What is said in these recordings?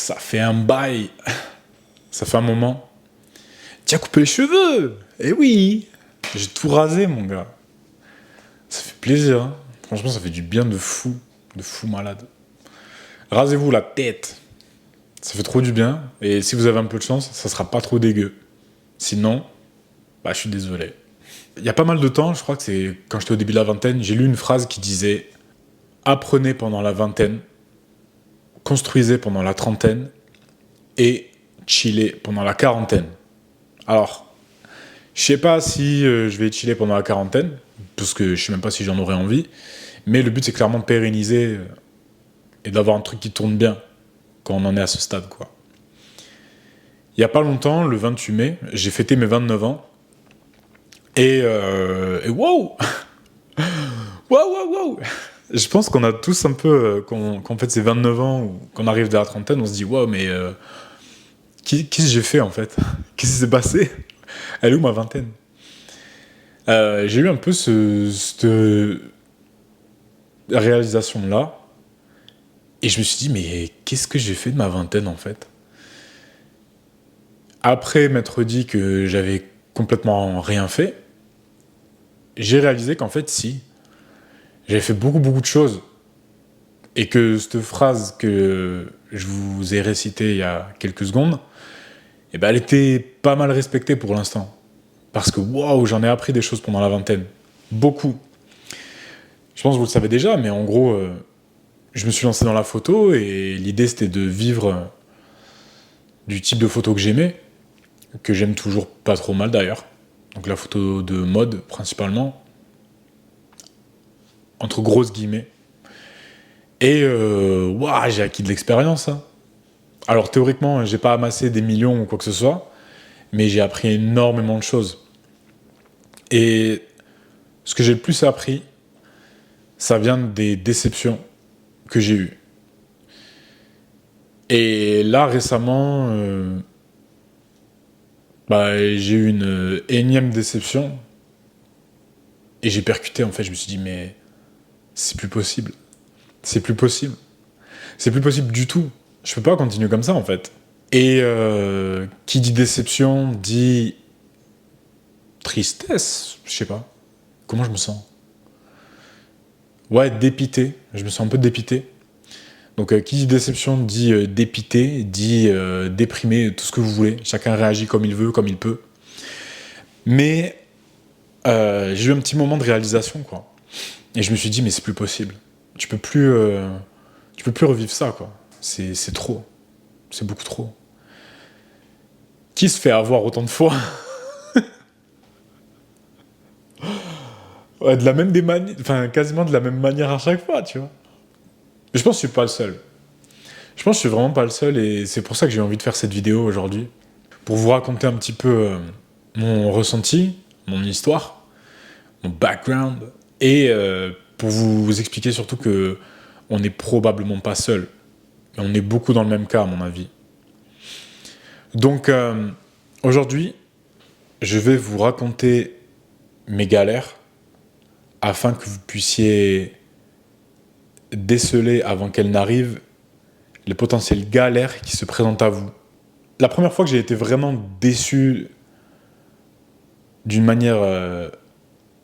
Ça fait un bail. Ça fait un moment. Tu as coupé les cheveux. Eh oui. J'ai tout rasé, mon gars. Ça fait plaisir. Hein. Franchement, ça fait du bien de fou. De fou malade. Rasez-vous la tête. Ça fait trop du bien. Et si vous avez un peu de chance, ça sera pas trop dégueu. Sinon, bah, je suis désolé. Il y a pas mal de temps, je crois que c'est quand j'étais au début de la vingtaine, j'ai lu une phrase qui disait « Apprenez pendant la vingtaine, construisez pendant la trentaine et chillez pendant la quarantaine. » Alors, je sais pas si je vais chiller pendant la quarantaine, parce que je sais même pas si j'en aurai envie, mais le but c'est clairement de pérenniser et d'avoir un truc qui tourne bien quand on en est à ce stade, quoi. Il y a pas longtemps, le 28 mai, j'ai fêté mes 29 ans, et wow wow. Je pense qu'on a tous un peu, quand fait ses 29 ans ou qu'on arrive de la trentaine, on se dit wow, mais qu'est-ce que j'ai fait en fait? Qu'est-ce qui s'est passé? Elle est où ma vingtaine? J'ai eu un peu cette réalisation-là, et je me suis dit, mais qu'est-ce que j'ai fait de ma vingtaine en fait? Après m'être dit que j'avais complètement rien fait, j'ai réalisé qu'en fait, si, j'avais fait beaucoup de choses. Et que cette phrase que je vous ai récitée il y a quelques secondes, eh ben, elle était pas mal respectée pour l'instant. Parce que waouh, j'en ai appris des choses pendant la vingtaine. Beaucoup. Je pense que vous le savez déjà, mais en gros, je me suis lancé dans la photo et l'idée c'était de vivre du type de photo que j'aime toujours pas trop mal d'ailleurs. Donc la photo de mode principalement, entre grosses guillemets. Et waouh, j'ai acquis de l'expérience. Hein. Alors théoriquement, j'ai pas amassé des millions ou quoi que ce soit, mais j'ai appris énormément de choses. Et ce que j'ai le plus appris, ça vient des déceptions que j'ai eues. Et là, récemment, j'ai eu une énième déception. Et j'ai percuté, en fait, je me suis dit, mais c'est plus possible. C'est plus possible. C'est plus possible du tout. Je peux pas continuer comme ça, en fait. Et qui dit déception, dit tristesse, je sais pas. Comment je me sens? Ouais, dépité. Je me sens un peu dépité. Donc, qui dit déception dit dépité, dit déprimé, tout ce que vous voulez. Chacun réagit comme il veut, comme il peut. Mais j'ai eu un petit moment de réalisation, quoi. Et je me suis dit, mais c'est plus possible. Tu peux plus revivre ça, quoi. C'est trop. C'est beaucoup trop. Qui se fait avoir autant de fois? Ouais, quasiment de la même manière à chaque fois, tu vois. Mais je pense que je suis pas le seul. Je pense que je suis vraiment pas le seul et c'est pour ça que j'ai envie de faire cette vidéo aujourd'hui. Pour vous raconter un petit peu mon ressenti, mon histoire, mon background et pour vous expliquer surtout que on n'est probablement pas seul. Et on est beaucoup dans le même cas, à mon avis. Donc, aujourd'hui, je vais vous raconter mes galères afin que vous puissiez déceler avant qu'elles n'arrivent les potentielles galères qui se présentent à vous. La première fois que j'ai été vraiment déçu d'une manière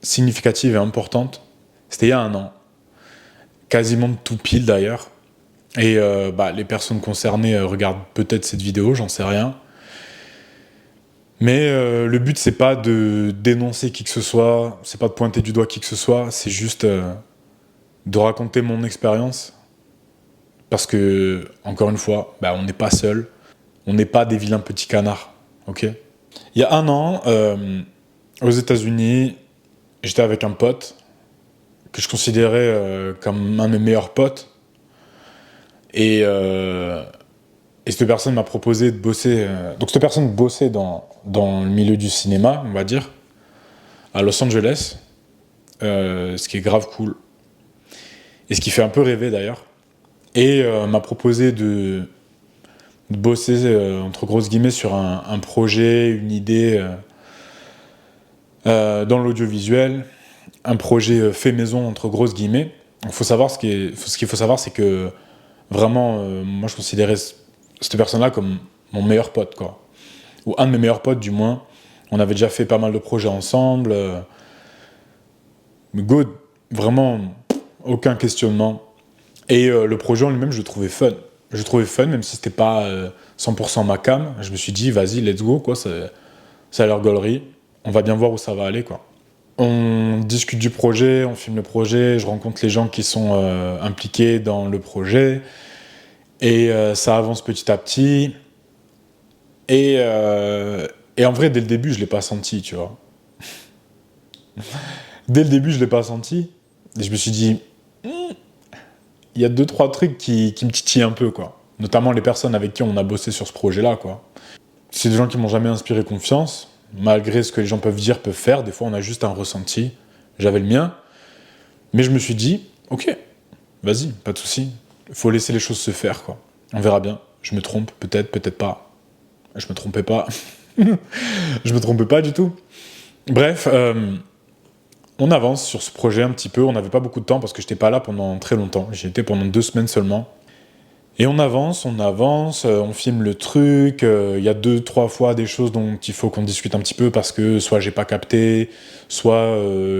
significative et importante, c'était il y a 1 an. Quasiment tout pile d'ailleurs. Et les personnes concernées regardent peut-être cette vidéo, j'en sais rien. Mais le but, c'est pas de dénoncer qui que ce soit, c'est pas de pointer du doigt qui que ce soit, c'est juste de raconter mon expérience. Parce que, encore une fois, on n'est pas seul, on n'est pas des vilains petits canards, ok? Il y a 1 an, aux États-Unis, j'étais avec un pote que je considérais comme un de mes meilleurs potes. Et cette personne m'a proposé de bosser... Donc cette personne bossait dans le milieu du cinéma, on va dire, à Los Angeles, ce qui est grave cool. Et ce qui fait un peu rêver d'ailleurs. Et m'a proposé de bosser, entre grosses guillemets, sur un projet, une idée dans l'audiovisuel, un projet fait maison, entre grosses guillemets. Ce qu'il faut savoir, c'est que vraiment, moi je considérais cette personne-là comme mon meilleur pote, quoi. Ou un de mes meilleurs potes, du moins. On avait déjà fait pas mal de projets ensemble. Mais good, vraiment, aucun questionnement. Et le projet en lui-même, je le trouvais fun. Je le trouvais fun, même si c'était pas 100% ma cam. Je me suis dit, vas-y, let's go, quoi. Ça a l'air gaulerie. On va bien voir où ça va aller, quoi. On discute du projet, on filme le projet, je rencontre les gens qui sont impliqués dans le projet. Et ça avance petit à petit. Et en vrai, dès le début, je l'ai pas senti, tu vois. Dès le début, je l'ai pas senti. Et je me suis dit, il y a 2-3 trucs qui me titillent un peu, quoi. Notamment les personnes avec qui on a bossé sur ce projet-là, quoi. C'est des gens qui m'ont jamais inspiré confiance. Malgré ce que les gens peuvent dire, peuvent faire, des fois on a juste un ressenti. J'avais le mien. Mais je me suis dit, ok, vas-y, pas de souci. Il faut laisser les choses se faire, quoi. On verra bien. Je me trompe, peut-être, peut-être pas. Je me trompais pas. Je me trompais pas du tout. Bref, on avance sur ce projet un petit peu. On n'avait pas beaucoup de temps parce que j'étais pas là pendant très longtemps. J'y étais pendant 2 semaines seulement. Et on avance, on filme le truc. Il y a 2-3 fois des choses dont il faut qu'on discute un petit peu parce que soit j'ai pas capté, soit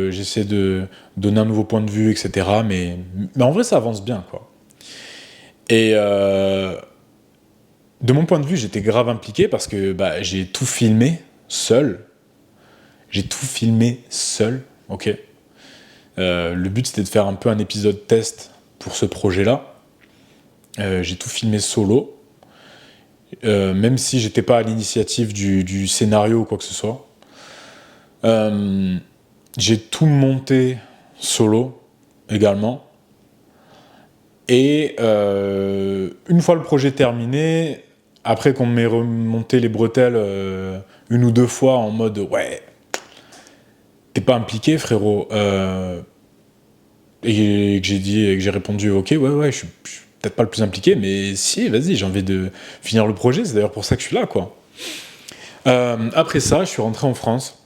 j'essaie de donner un nouveau point de vue, etc. Mais en vrai, ça avance bien, quoi. Et de mon point de vue, j'étais grave impliqué parce que j'ai tout filmé seul. J'ai tout filmé seul, ok. Le but, c'était de faire un peu un épisode test pour ce projet-là. J'ai tout filmé solo, même si j'étais pas à l'initiative du scénario ou quoi que ce soit. J'ai tout monté solo également. Et une fois le projet terminé, après qu'on m'ait remonté les bretelles 1 ou 2 fois en mode ouais, t'es pas impliqué, frérot. Et que j'ai répondu ok, ouais, je suis peut-être pas le plus impliqué, mais si, vas-y, j'ai envie de finir le projet, c'est d'ailleurs pour ça que je suis là, quoi. Après ça, je suis rentré en France,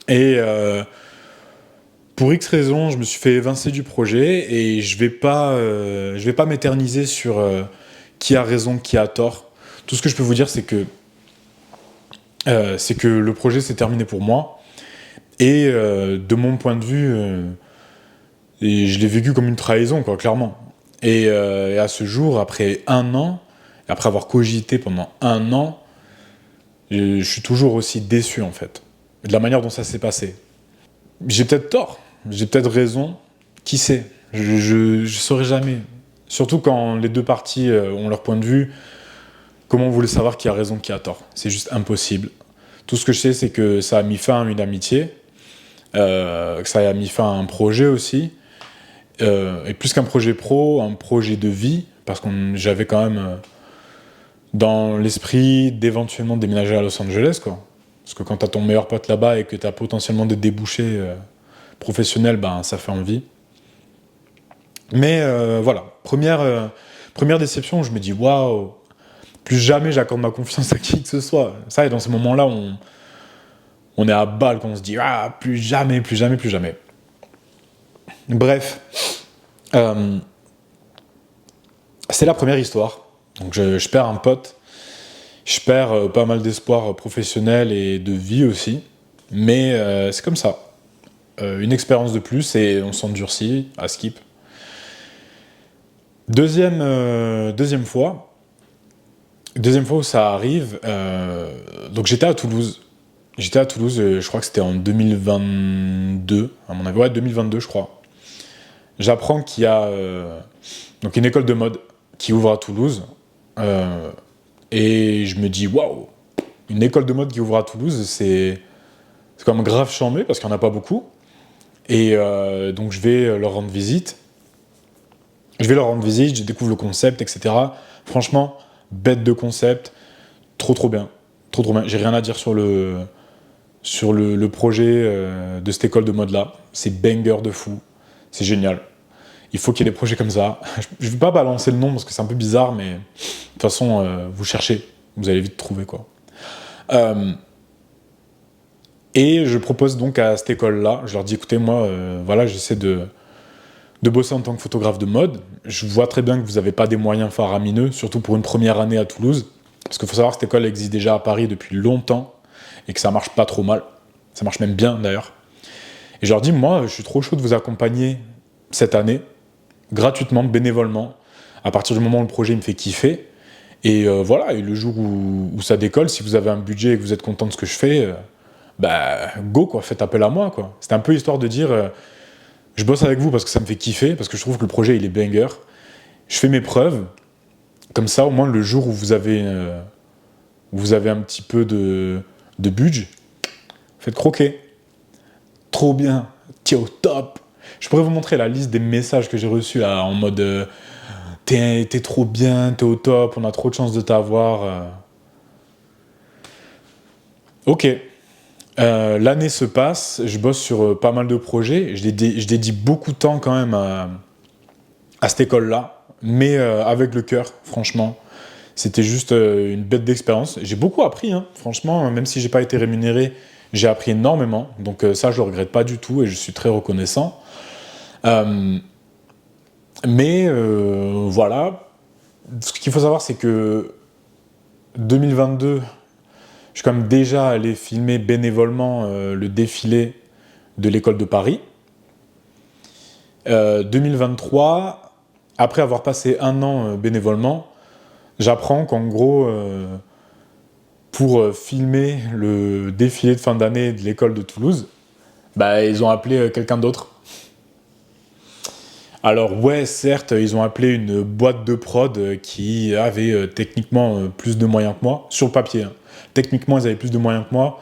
et pour X raisons, je me suis fait évincer du projet, et je vais pas m'éterniser sur qui a raison, qui a tort. Tout ce que je peux vous dire, c'est que le projet s'est terminé pour moi, et de mon point de vue, et je l'ai vécu comme une trahison, quoi, clairement. Et à ce jour, après 1 an, après avoir cogité pendant 1 an, je suis toujours aussi déçu, en fait, de la manière dont ça s'est passé. J'ai peut-être tort, j'ai peut-être raison, qui sait, je saurais jamais. Surtout quand les 2 parties ont leur point de vue, comment vous voulez savoir qui a raison, qui a tort? C'est juste impossible. Tout ce que je sais, c'est que ça a mis fin à une amitié, que ça a mis fin à un projet aussi, et plus qu'un projet pro, un projet de vie, parce que j'avais quand même dans l'esprit d'éventuellement déménager à Los Angeles, quoi. Parce que quand t'as ton meilleur pote là-bas et que t'as potentiellement des débouchés professionnels, ça fait envie. Mais voilà, première déception où je me dis waouh, plus jamais j'accorde ma confiance à qui que ce soit. Ça, et dans ces moments-là, on est à balle quand on se dit ah, plus jamais, plus jamais, plus jamais. Bref, c'est la première histoire. Donc je perds un pote, je perds pas mal d'espoir professionnel et de vie aussi, mais c'est comme ça. Une expérience de plus et on s'endurcit à skip. Deuxième fois où ça arrive, donc j'étais à Toulouse. Je crois que c'était en 2022, à mon avis. Ouais, 2022, je crois. J'apprends qu'il y a donc une école de mode qui ouvre à Toulouse. Et je me dis, waouh, une école de mode qui ouvre à Toulouse, c'est quand même grave chambé parce qu'il n'y en a pas beaucoup. Et donc je vais leur rendre visite. Je découvre le concept, etc. Franchement, bête de concept, trop bien. Trop bien. J'ai rien à dire sur le projet de cette école de mode-là. C'est banger de fou. C'est génial. Il faut qu'il y ait des projets comme ça. Je ne vais pas balancer le nom parce que c'est un peu bizarre, mais de toute façon, vous cherchez, vous allez vite trouver, quoi. Et je propose donc à cette école-là, je leur dis, écoutez, moi, voilà, j'essaie de bosser en tant que photographe de mode. je vois très bien que vous n'avez pas des moyens faramineux, surtout pour une première année à Toulouse. Parce qu'il faut savoir que cette école existe déjà à Paris depuis longtemps et que ça marche pas trop mal. Ça marche même bien d'ailleurs. Et je leur dis, moi, je suis trop chaud de vous accompagner cette année, gratuitement, bénévolement, à partir du moment où le projet me fait kiffer. Et voilà, et le jour où ça décolle, si vous avez un budget et que vous êtes content de ce que je fais, bah go quoi, faites appel à moi quoi. C'était un peu histoire de dire, je bosse avec vous parce que ça me fait kiffer, parce que je trouve que le projet il est banger. Je fais mes preuves, comme ça au moins le jour où vous avez un petit peu de budget, faites croquer. Trop bien, t'es au top. Je pourrais vous montrer la liste des messages que j'ai reçus là, en mode t'es trop bien, t'es au top, on a trop de chance de t'avoir. Ok. L'année se passe, je bosse sur pas mal de projets, je dédie beaucoup de temps quand même à cette école-là, mais avec le cœur, franchement. C'était juste une bête d'expérience. J'ai beaucoup appris, hein. Franchement, même si j'ai pas été rémunéré, j'ai appris énormément. Donc ça, je le regrette pas du tout et je suis très reconnaissant. Mais voilà, ce qu'il faut savoir, c'est que 2022, je suis quand même déjà allé filmer bénévolement le défilé de l'école de Paris. 2023, après avoir passé un an bénévolement, j'apprends qu'en gros, pour filmer le défilé de fin d'année de l'école de Toulouse, bah, ils ont appelé quelqu'un d'autre. Alors ouais, certes, ils ont appelé une boîte de prod qui avait techniquement plus de moyens que moi, sur le papier. Hein. Techniquement, ils avaient plus de moyens que moi.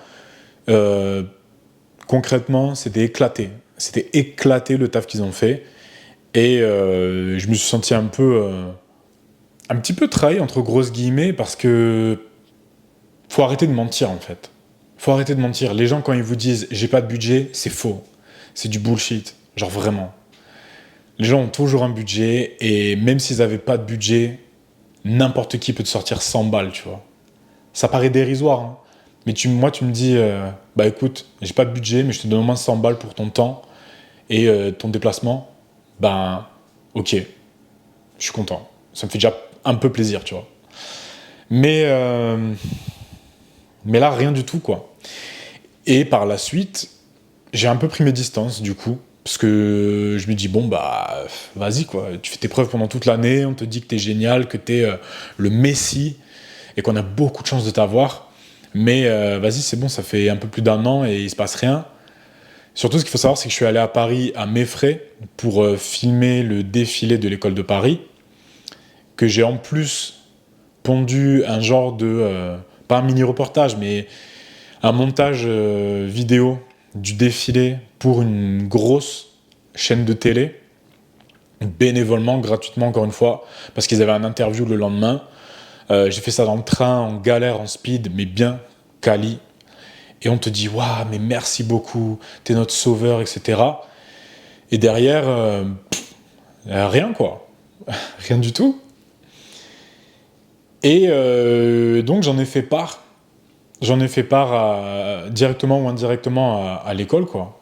Concrètement, c'était éclaté. C'était éclaté le taf qu'ils ont fait. Et je me suis senti un petit peu trahi, entre grosses guillemets, parce que faut arrêter de mentir, en fait. Faut arrêter de mentir. Les gens, quand ils vous disent « j'ai pas de budget », c'est faux. C'est du bullshit. Genre vraiment. Les gens ont toujours un budget, et même s'ils avaient pas de budget, n'importe qui peut te sortir 100 balles, tu vois. Ça paraît dérisoire, hein. Mais moi, tu me dis bah écoute, j'ai pas de budget, mais je te donne au moins 100 balles pour ton temps et ton déplacement. Ben, ok, je suis content. Ça me fait déjà un peu plaisir, tu vois. Mais là, rien du tout, quoi. Et par la suite, j'ai un peu pris mes distances, du coup. Parce que je me dis, bon, bah, vas-y, quoi. Tu fais tes preuves pendant toute l'année, on te dit que t'es génial, que t'es le messie, et qu'on a beaucoup de chance de t'avoir. Mais vas-y, c'est bon, ça fait un peu plus d'un an et il se passe rien. Surtout, ce qu'il faut savoir, c'est que je suis allé à Paris à mes frais pour filmer le défilé de l'école de Paris, que j'ai en plus pondu un genre de... pas un mini-reportage, mais un montage vidéo du défilé pour une grosse chaîne de télé, bénévolement, gratuitement, encore une fois, parce qu'ils avaient un interview le lendemain. J'ai fait ça dans le train, en galère, en speed, mais bien quali. Et on te dit, waouh, mais merci beaucoup, t'es notre sauveur, etc. Et derrière, rien quoi. Rien du tout. Et donc j'en ai fait part. J'en ai fait part directement ou indirectement à l'école, quoi.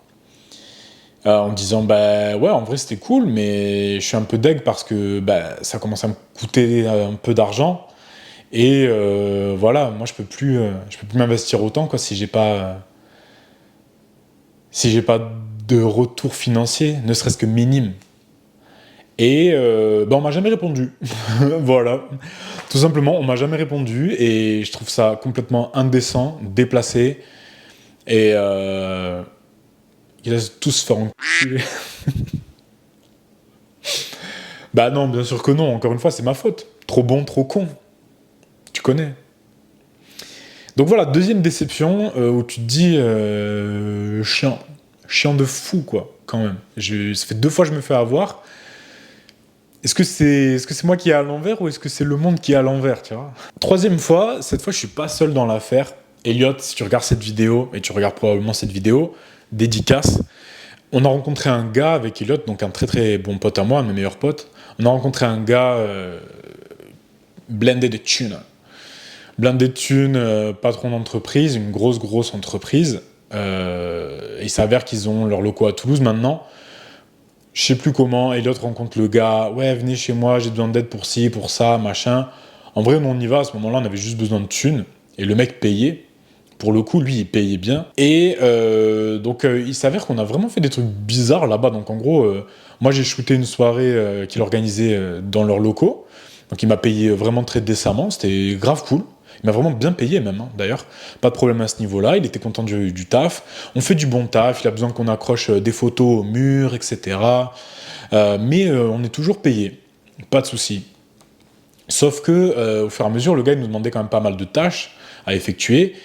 En me disant, bah ouais, en vrai c'était cool, mais je suis un peu deg parce que bah, ça commence à me coûter un peu d'argent. Et voilà, moi je peux plus m'investir autant quoi, si j'ai pas de retour financier, ne serait-ce que minime. Et on m'a jamais répondu. Voilà, tout simplement, on m'a jamais répondu et je trouve ça complètement indécent, déplacé et ils laissent tous se faire enculer. Bah non, bien sûr que non. Encore une fois, c'est ma faute. Trop bon, trop con. Tu connais. Donc voilà, deuxième déception où tu te dis chiant de fou quoi, quand même. Ça fait 2 fois que je me fais avoir. Est-ce que c'est moi qui est à l'envers ou est-ce que c'est le monde qui est à l'envers, tu vois? Troisième fois, cette fois je suis pas seul dans l'affaire. Elliot, si tu regardes cette vidéo, et tu regardes probablement cette vidéo, dédicace, on a rencontré un gars avec Elliot, donc un très très bon pote à moi, un de mes meilleurs potes. On a rencontré un gars blindé de thunes. Blindé de thunes, patron d'entreprise, une grosse entreprise. Il s'avère qu'ils ont leurs locaux à Toulouse maintenant. Je sais plus comment, Elliot rencontre le gars, ouais, venez chez moi, j'ai besoin d'aide pour ci, pour ça, machin. En vrai, nous, on y va, à ce moment-là, on avait juste besoin de thunes, et le mec payait. Pour le coup, lui, il payait bien. Et donc, il s'avère qu'on a vraiment fait des trucs bizarres là-bas. Donc, en gros, moi, j'ai shooté une soirée qu'il organisait dans leurs locaux. Donc, il m'a payé vraiment très décemment. C'était grave cool. Il m'a vraiment bien payé même, hein, d'ailleurs. Pas de problème à ce niveau-là. Il était content du taf. On fait du bon taf. Il a besoin qu'on accroche des photos au mur, etc. Mais on est toujours payé. Pas de souci. Sauf que, au fur et à mesure, le gars, il nous demandait quand même pas mal de tâches à effectuer.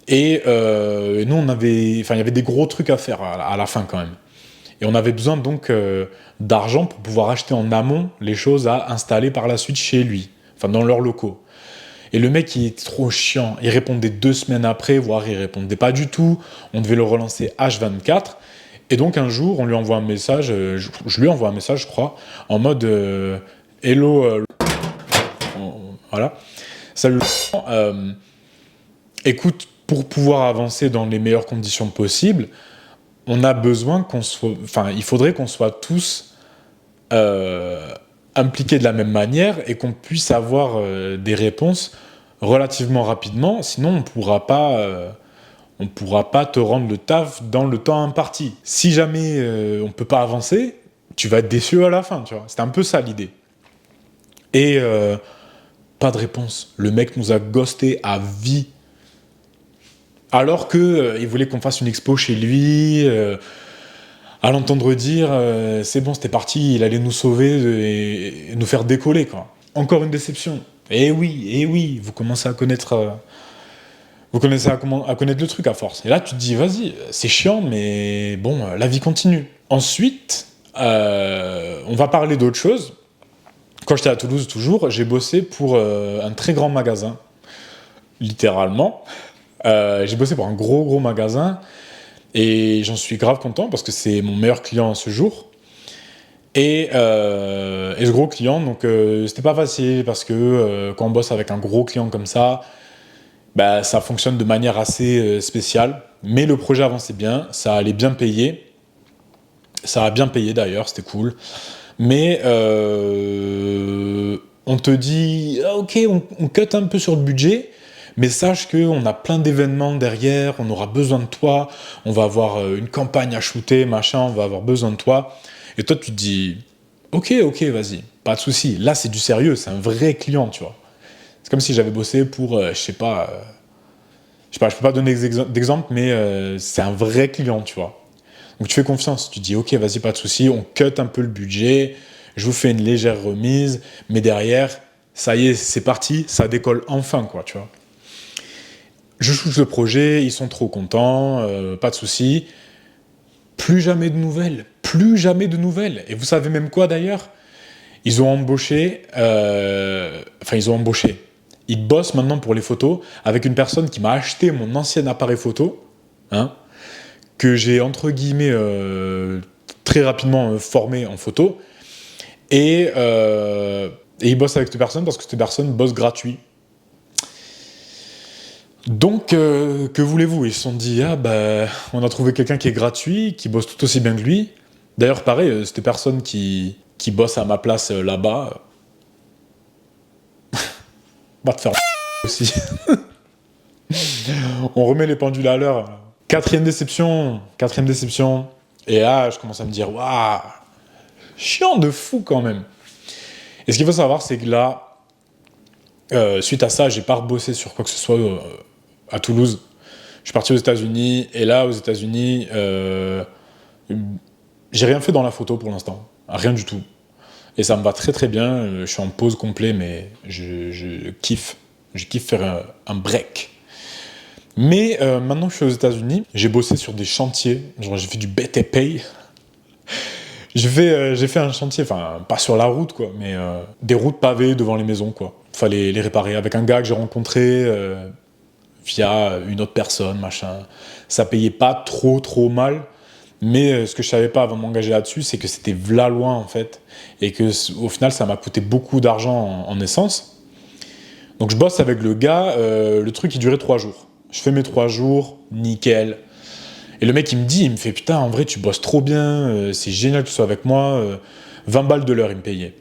Et nous, il y avait des gros trucs à faire à la fin quand même. Et on avait besoin donc d'argent pour pouvoir acheter en amont les choses à installer par la suite chez lui, enfin dans leurs locaux. Et le mec, il était trop chiant. Il répondait 2 semaines après, voire il répondait pas du tout. On devait le relancer H24. Et donc un jour, on lui envoie un message, je lui envoie un message, je crois, en mode Hello, voilà. Salut, écoute, pour pouvoir avancer dans les meilleures conditions possibles, on a besoin il faudrait qu'on soit tous impliqués de la même manière et qu'on puisse avoir des réponses relativement rapidement, sinon on pourra pas te rendre le taf dans le temps imparti. Si jamais on peut pas avancer, tu vas être déçu à la fin, tu vois. C'était un peu ça l'idée. Et pas de réponse. Le mec nous a ghosté à vie. Alors que il voulait qu'on fasse une expo chez lui, à l'entendre dire c'est bon, c'était parti, il allait nous sauver et nous faire décoller, quoi. Encore une déception. Eh oui, vous commencez à connaître, à connaître le truc à force. Et là, tu te dis, vas-y, c'est chiant, mais bon, la vie continue. Ensuite, on va parler d'autre chose. Quand j'étais à Toulouse, toujours, j'ai bossé pour un très grand magasin, littéralement. J'ai bossé pour un gros magasin et j'en suis grave content parce que c'est mon meilleur client à ce jour. Et ce gros client, donc c'était pas facile parce que quand on bosse avec un gros client comme ça, bah, ça fonctionne de manière assez spéciale. Mais le projet avançait bien, ça allait bien payer. Ça a bien payé d'ailleurs, c'était cool. Mais on te dit, ah, ok, on cut un peu sur le budget, mais sache qu'on a plein d'événements derrière, on aura besoin de toi, on va avoir une campagne à shooter, machin, on va avoir besoin de toi. Et toi, tu te dis, ok, vas-y, pas de souci. Là, c'est du sérieux, c'est un vrai client, tu vois. C'est comme si j'avais bossé pour, je sais pas, je peux pas donner d'exemple, mais c'est un vrai client, tu vois. Donc tu fais confiance, tu dis, ok, vas-y, pas de souci, on cut un peu le budget, je vous fais une légère remise, mais derrière, ça y est, c'est parti, ça décolle enfin, quoi, tu vois. Je shoot le projet, ils sont trop contents, pas de souci. Plus jamais de nouvelles, plus jamais de nouvelles. Et vous savez même quoi d'ailleurs? Ils ont embauché, Ils bossent maintenant pour les photos avec une personne qui m'a acheté mon ancien appareil photo, hein, que j'ai entre guillemets très rapidement formé en photo. Et ils bossent avec cette personne parce que cette personne bosse gratuit. Donc, que voulez-vous? Ils se sont dit, ah bah, on a trouvé quelqu'un qui est gratuit, qui bosse tout aussi bien que lui. D'ailleurs, pareil, cette personne qui bosse à ma place là-bas, va te faire aussi. On remet les pendules à l'heure. Quatrième déception. Et là, je commence à me dire, waouh, chiant de fou quand même. Et ce qu'il faut savoir, c'est que là, suite à ça, j'ai pas rebossé sur quoi que ce soit à Toulouse. Je suis parti aux États-Unis, et là, aux États-Unis, j'ai rien fait dans la photo pour l'instant. Rien du tout. Et ça me va très très bien. Je suis en pause complet, mais je kiffe. Je kiffe faire un break. Mais maintenant que je suis aux États-Unis, j'ai bossé sur des chantiers. Genre, j'ai fait du BTP. J'ai fait un chantier, enfin, pas sur la route, quoi, mais des routes pavées devant les maisons, quoi. Fallait les réparer avec un gars que j'ai rencontré via une autre personne, machin. Ça payait pas trop mal, mais ce que je savais pas avant de m'engager là-dessus, c'est que c'était v'là loin, en fait, et que au final, ça m'a coûté beaucoup d'argent en essence. Donc je bosse avec le gars, le truc, il durait 3 jours. Je fais mes 3 jours, nickel. Et le mec, il me fait, putain, en vrai, tu bosses trop bien, c'est génial que tu sois avec moi, 20 balles de l'heure, il me payait.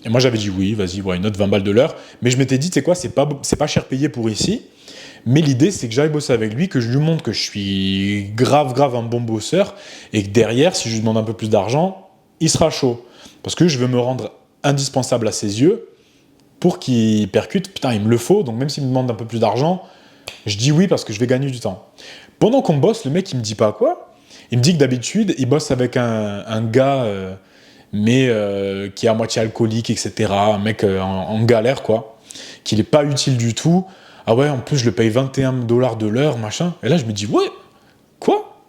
Et moi, j'avais dit, oui, vas-y, une autre 20 balles de l'heure. Mais je m'étais dit, tu sais quoi, c'est pas cher payé pour ici. Mais l'idée, c'est que j'aille bosser avec lui, que je lui montre que je suis grave un bon bosseur, et que derrière, si je lui demande un peu plus d'argent, il sera chaud. Parce que je veux me rendre indispensable à ses yeux pour qu'il percute, putain, il me le faut, donc même s'il me demande un peu plus d'argent, je dis oui parce que je vais gagner du temps. Pendant qu'on bosse, le mec, il me dit pas quoi. Il me dit que d'habitude, il bosse avec un gars, qui est à moitié alcoolique, etc. Un mec en galère, quoi. Qu'il est pas utile du tout. Ah ouais, en plus, je le paye 21 $ de l'heure, machin. Et là, je me dis, ouais, quoi?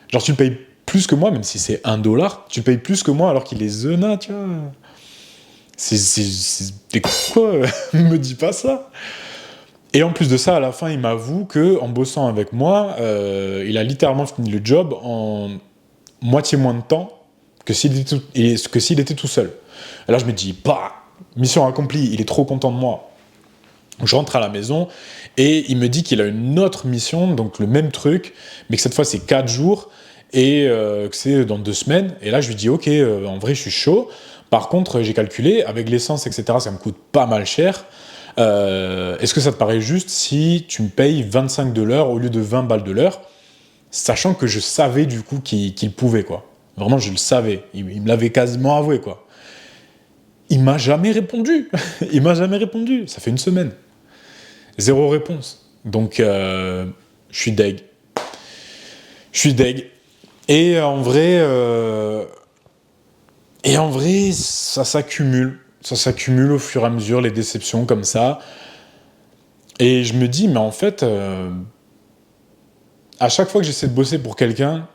Genre, tu le payes plus que moi, même si c'est 1 $, tu le payes plus que moi alors qu'il est zena, tu vois. T'es quoi? Me dis pas ça. Et en plus de ça, à la fin, il m'avoue qu'en bossant avec moi, il a littéralement fini le job en moitié moins de temps que s'il était tout seul. Et là, je me dis, bah, mission accomplie, il est trop content de moi. Je rentre à la maison et il me dit qu'il a une autre mission, donc le même truc, mais que cette fois, c'est 4 jours et que c'est dans 2 semaines. Et là, je lui dis, ok, en vrai, je suis chaud. Par contre, j'ai calculé, avec l'essence, etc., ça me coûte pas mal cher. Est-ce que ça te paraît juste si tu me payes 25 de l'heure au lieu de 20 balles de l'heure, sachant que je savais du coup qu'il pouvait, quoi. Vraiment, je le savais. Il me l'avait quasiment avoué, quoi. Il m'a jamais répondu. Il m'a jamais répondu. Ça fait 1 semaine. 0 réponse. Donc, je suis deg. Je suis deg. Et en vrai, ça s'accumule. Ça s'accumule au fur et à mesure, les déceptions comme ça. Et je me dis, mais en fait, à chaque fois que j'essaie de bosser pour quelqu'un,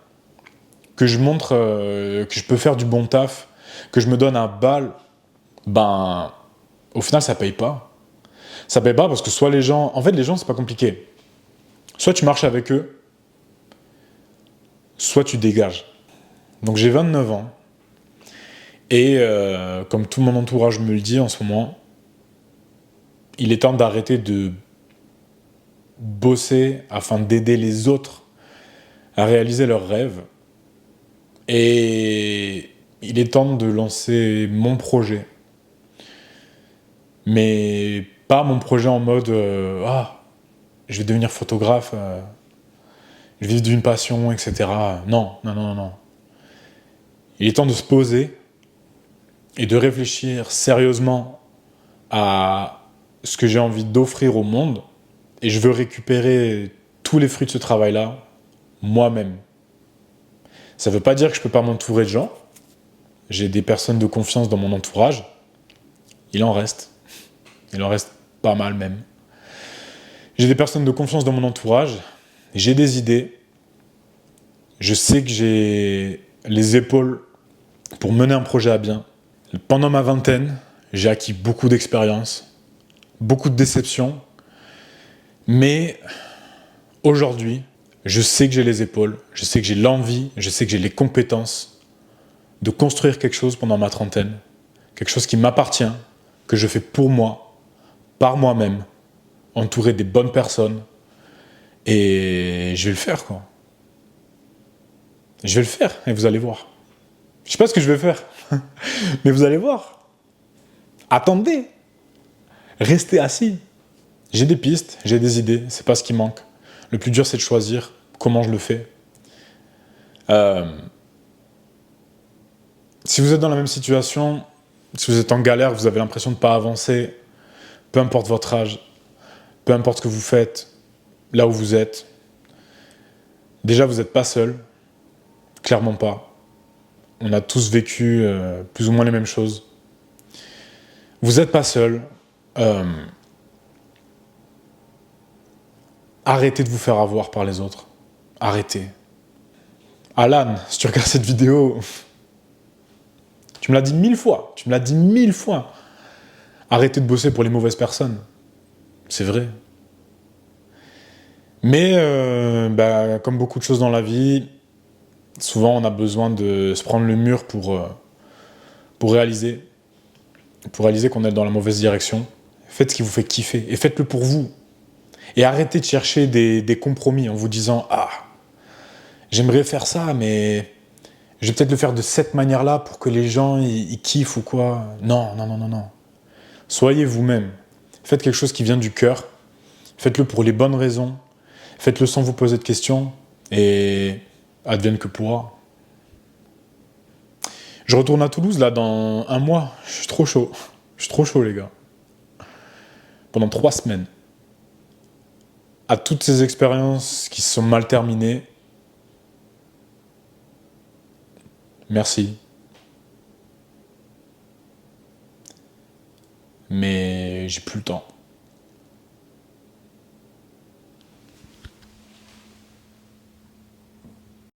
que je montre que je peux faire du bon taf, que je me donne un bal, ben, au final, ça paye pas. Ça paye pas parce que soit les gens... En fait, les gens, c'est pas compliqué. Soit tu marches avec eux, soit tu dégages. Donc j'ai 29 ans. Et comme tout mon entourage me le dit en ce moment, il est temps d'arrêter de bosser afin d'aider les autres à réaliser leurs rêves. Et il est temps de lancer mon projet. Mais pas mon projet en mode je vais devenir photographe, je vais vivre d'une passion, etc. Non. Il est temps de se poser et de réfléchir sérieusement à ce que j'ai envie d'offrir au monde. Et je veux récupérer tous les fruits de ce travail-là moi-même. Ça ne veut pas dire que je ne peux pas m'entourer de gens. J'ai des personnes de confiance dans mon entourage. Il en reste. Il en reste pas mal même. J'ai des personnes de confiance dans mon entourage. J'ai des idées. Je sais que j'ai les épaules pour mener un projet à bien. Pendant ma vingtaine, j'ai acquis beaucoup d'expérience, beaucoup de déceptions. Mais aujourd'hui, je sais que j'ai les épaules, je sais que j'ai l'envie, je sais que j'ai les compétences de construire quelque chose pendant ma trentaine. Quelque chose qui m'appartient, que je fais pour moi, par moi-même, entouré des bonnes personnes. Et je vais le faire, quoi. Je vais le faire, et vous allez voir. Je sais pas ce que je vais faire, mais vous allez voir. Attendez. Restez assis. J'ai des pistes, j'ai des idées, c'est pas ce qui manque. Le plus dur, c'est de choisir comment je le fais. Si vous êtes dans la même situation, si vous êtes en galère, vous avez l'impression de ne pas avancer, peu importe votre âge, peu importe ce que vous faites, là où vous êtes, déjà, vous n'êtes pas seul, clairement pas. On a tous vécu plus ou moins les mêmes choses. Vous n'êtes pas seul. Arrêtez de vous faire avoir par les autres. Arrêtez. Alan, si tu regardes cette vidéo, tu me l'as dit 1000 fois. Tu me l'as dit 1000 fois. Arrêtez de bosser pour les mauvaises personnes. C'est vrai. Mais, comme beaucoup de choses dans la vie, souvent on a besoin de se prendre le mur pour réaliser qu'on est dans la mauvaise direction. Faites ce qui vous fait kiffer et faites-le pour vous. Et arrêtez de chercher des compromis en vous disant « Ah, J'aimerais faire ça, mais je vais peut-être le faire de cette manière-là pour que les gens ils kiffent ou quoi. Non, non, non, non, non. Soyez vous-même. Faites quelque chose qui vient du cœur. Faites-le pour les bonnes raisons. Faites-le sans vous poser de questions. Et advienne que pourra. Je retourne à Toulouse là dans un mois. Je suis trop chaud. Je suis trop chaud, les gars. Pendant 3 semaines. À toutes ces expériences qui se sont mal terminées, merci. Mais j'ai plus le temps.